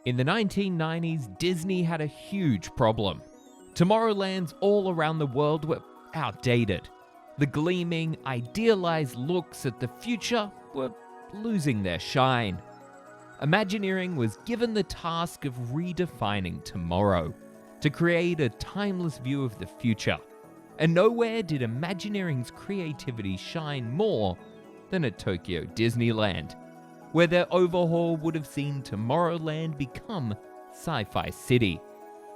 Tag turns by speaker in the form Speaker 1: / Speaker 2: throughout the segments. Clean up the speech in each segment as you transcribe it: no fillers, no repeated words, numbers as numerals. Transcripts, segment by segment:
Speaker 1: In the 1990s, Disney had a huge problem. Tomorrowlands all around the world were outdated. The gleaming, idealized looks at the future were losing their shine. Imagineering was given the task of redefining tomorrow, to create a timeless view of the future. And nowhere did Imagineering's creativity shine more than at Tokyo Disneyland, where their overhaul would have seen Tomorrowland become Sci-Fi City,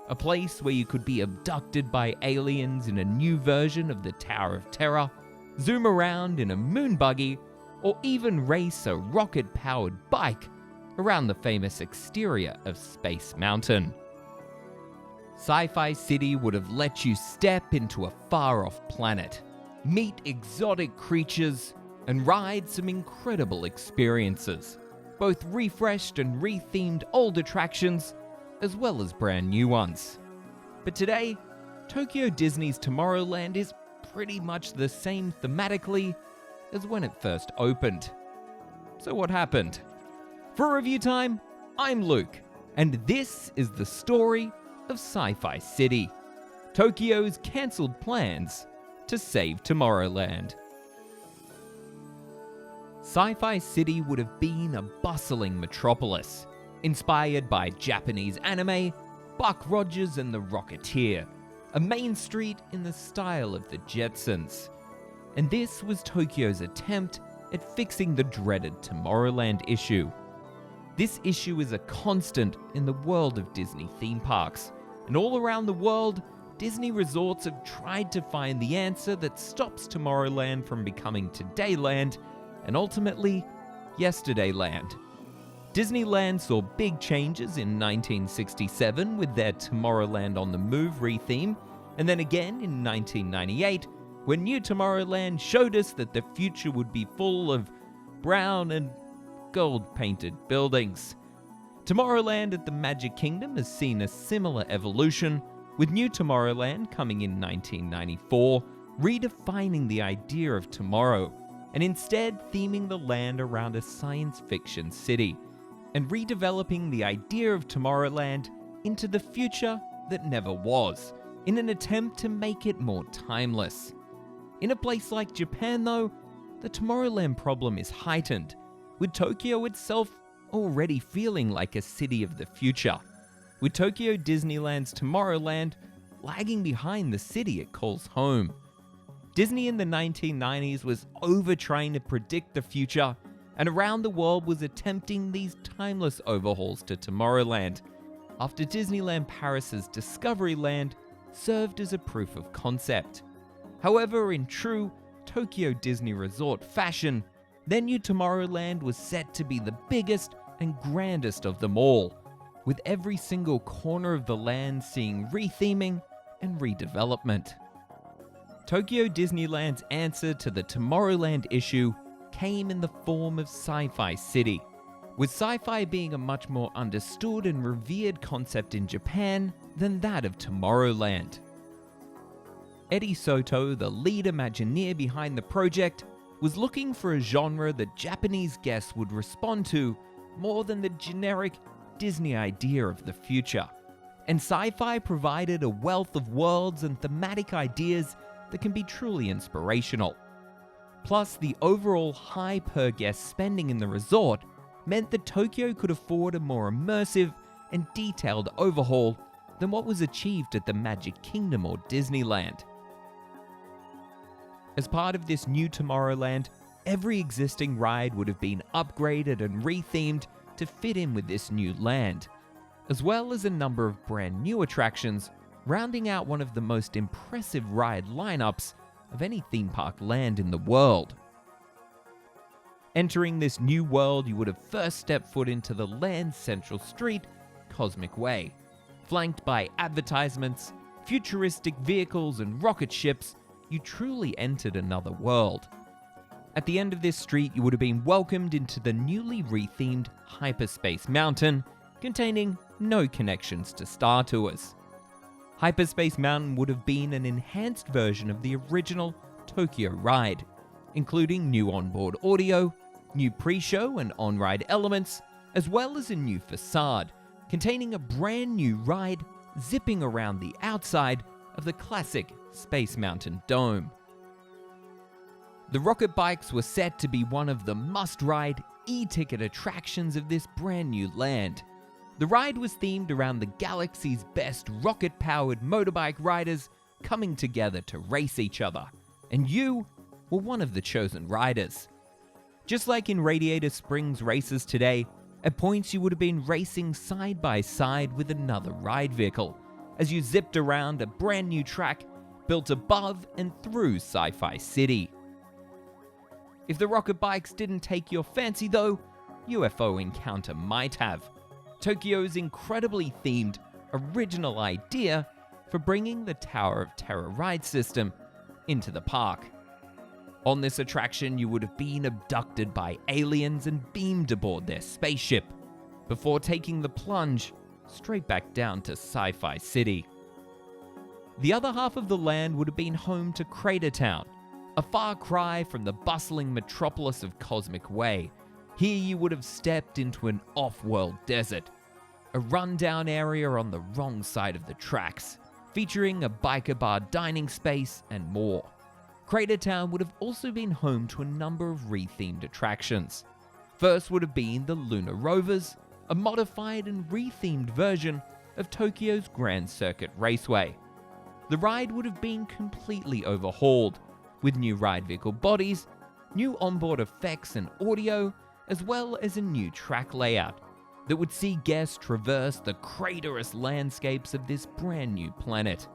Speaker 1: a place where you could be abducted by aliens in a new version of the Tower of Terror, zoom around in a Moon Buggy, or even race a rocket-powered bike around the famous exterior of Space Mountain. Sci-Fi City would have let you step into a far-off planet, meet exotic creatures, and ride some incredible experiences, both refreshed and rethemed old attractions, as well as brand new ones. But today, Tokyo Disney's Tomorrowland is pretty much the same thematically as when it first opened. So what happened? For Review Time, I'm Luke, and this is the story of Sci-Fi City, Tokyo's cancelled plans to save Tomorrowland. Sci-Fi City would have been a bustling metropolis, inspired by Japanese anime, Buck Rogers and the Rocketeer, a main street in the style of the Jetsons. And this was Tokyo's attempt at fixing the dreaded Tomorrowland issue. This issue is a constant in the world of Disney theme parks, and all around the world, Disney resorts have tried to find the answer that stops Tomorrowland from becoming Todayland and ultimately Yesterdayland. Disneyland saw big changes in 1967 with their Tomorrowland on the Move retheme, and then again in 1998 when New Tomorrowland showed us that the future would be full of brown and gold-painted buildings. Tomorrowland at the Magic Kingdom has seen a similar evolution, with New Tomorrowland coming in 1994, redefining the idea of tomorrow, and instead theming the land around a science fiction city, and redeveloping the idea of Tomorrowland into the future that never was, in an attempt to make it more timeless. In a place like Japan though, the Tomorrowland problem is heightened, with Tokyo itself already feeling like a city of the future, with Tokyo Disneyland's Tomorrowland lagging behind the city it calls home. Disney in the 1990s was over-trying to predict the future, and around the world was attempting these timeless overhauls to Tomorrowland, after Disneyland Paris's Discoveryland served as a proof of concept. However, in true Tokyo Disney Resort fashion, their new Tomorrowland was set to be the biggest and grandest of them all, with every single corner of the land seeing retheming and redevelopment. Tokyo Disneyland's answer to the Tomorrowland issue came in the form of Sci-Fi City, with sci-fi being a much more understood and revered concept in Japan than that of Tomorrowland. Eddie Soto, the lead Imagineer behind the project, was looking for a genre that Japanese guests would respond to more than the generic Disney idea of the future. And sci-fi provided a wealth of worlds and thematic ideas that can be truly inspirational. Plus, the overall high per guest spending in the resort meant that Tokyo could afford a more immersive and detailed overhaul than what was achieved at the Magic Kingdom or Disneyland. As part of this new Tomorrowland, every existing ride would have been upgraded and rethemed to fit in with this new land, as well as a number of brand new attractions, rounding out one of the most impressive ride lineups of any theme park land in the world. Entering this new world, you would have first stepped foot into the land's central street, Cosmic Way. Flanked by advertisements, futuristic vehicles, and rocket ships, you truly entered another world. At the end of this street, you would have been welcomed into the newly rethemed Hyperspace Mountain, containing no connections to Star Tours. Hyperspace Mountain would have been an enhanced version of the original Tokyo ride, including new onboard audio, new pre-show and on-ride elements, as well as a new facade, containing a brand new ride zipping around the outside of the classic Space Mountain Dome. The rocket bikes were set to be one of the must-ride e-ticket attractions of this brand new land. The ride was themed around the galaxy's best rocket-powered motorbike riders coming together to race each other, and you were one of the chosen riders. Just like in Radiator Springs races today, at points you would have been racing side by side with another ride vehicle as you zipped around a brand new track built above and through Sci-Fi City. If the rocket bikes didn't take your fancy though, UFO Encounter might have. Tokyo's incredibly themed original idea for bringing the Tower of Terror ride system into the park. On this attraction, you would have been abducted by aliens and beamed aboard their spaceship, before taking the plunge straight back down to Sci-Fi City. The other half of the land would have been home to Crater Town, a far cry from the bustling metropolis of Cosmic Way. Here you would have stepped into an off-world desert, a rundown area on the wrong side of the tracks, featuring a biker bar dining space and more. Crater Town would have also been home to a number of rethemed attractions. First would have been the Lunar Rovers, a modified and rethemed version of Tokyo's Grand Circuit Raceway. The ride would have been completely overhauled, with new ride vehicle bodies, new onboard effects and audio, as well as a new track layout that would see guests traverse the craterous landscapes of this brand new planet.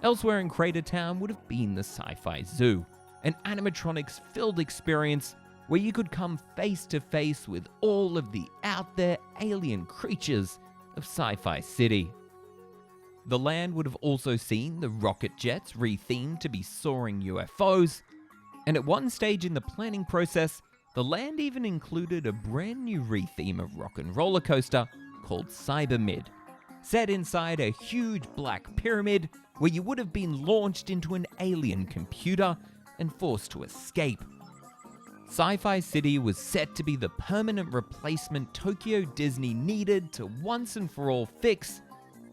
Speaker 1: Elsewhere in Crater Town would have been the Sci-Fi Zoo, an animatronics-filled experience where you could come face to face with all of the out-there alien creatures of Sci-Fi City. The land would have also seen the rocket jets rethemed to be soaring UFOs, and at one stage in the planning process, the land even included a brand new retheme of rock and roller coaster called Cybermid, set inside a huge black pyramid where you would have been launched into an alien computer and forced to escape. Sci-Fi City was set to be the permanent replacement Tokyo Disney needed to once and for all fix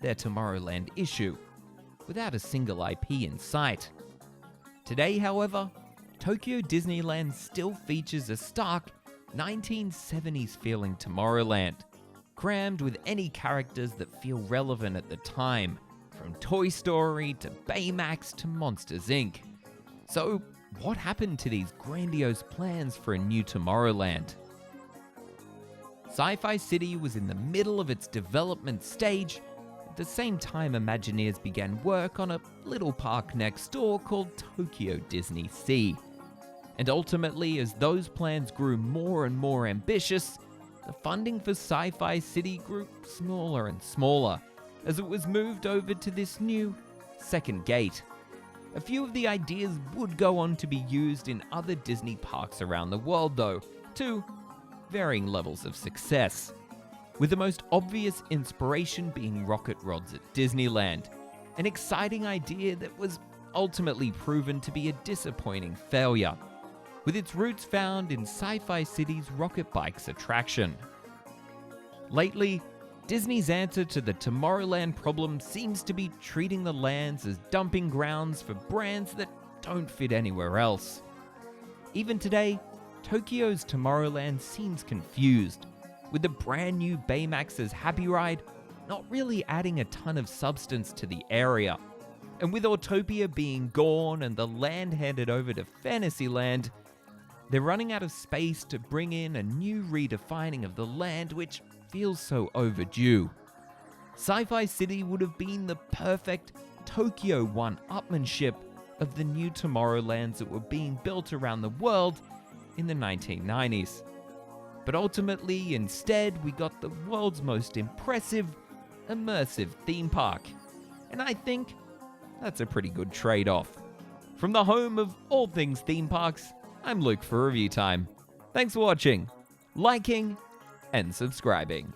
Speaker 1: their Tomorrowland issue, without a single IP in sight. Today, however, Tokyo Disneyland still features a stark 1970s feeling Tomorrowland, crammed with any characters that feel relevant at the time, from Toy Story to Baymax to Monsters Inc. So, what happened to these grandiose plans for a new Tomorrowland? Sci-Fi City was in the middle of its development stage at the same time Imagineers began work on a little park next door called Tokyo Disney Sea. And ultimately, as those plans grew more and more ambitious, the funding for Sci-Fi City grew smaller and smaller as it was moved over to this new second gate. A few of the ideas would go on to be used in other Disney parks around the world though, to varying levels of success, with the most obvious inspiration being rocket rods at Disneyland, an exciting idea that was ultimately proven to be a disappointing failure, with its roots found in Sci-Fi City's rocket bikes attraction. Lately, Disney's answer to the Tomorrowland problem seems to be treating the lands as dumping grounds for brands that don't fit anywhere else. Even today, Tokyo's Tomorrowland seems confused, with the brand new Baymax's Happy Ride not really adding a ton of substance to the area. And with Autopia being gone and the land handed over to Fantasyland, they're running out of space to bring in a new redefining of the land which feels so overdue. Sci-Fi City would have been the perfect Tokyo one-upmanship of the new Tomorrowlands that were being built around the world in the 1990s. But ultimately, instead, we got the world's most impressive, immersive theme park. And I think that's a pretty good trade-off. From the home of all things theme parks, I'm Luke for ReviewTyme. Thanks for watching, liking, and subscribing.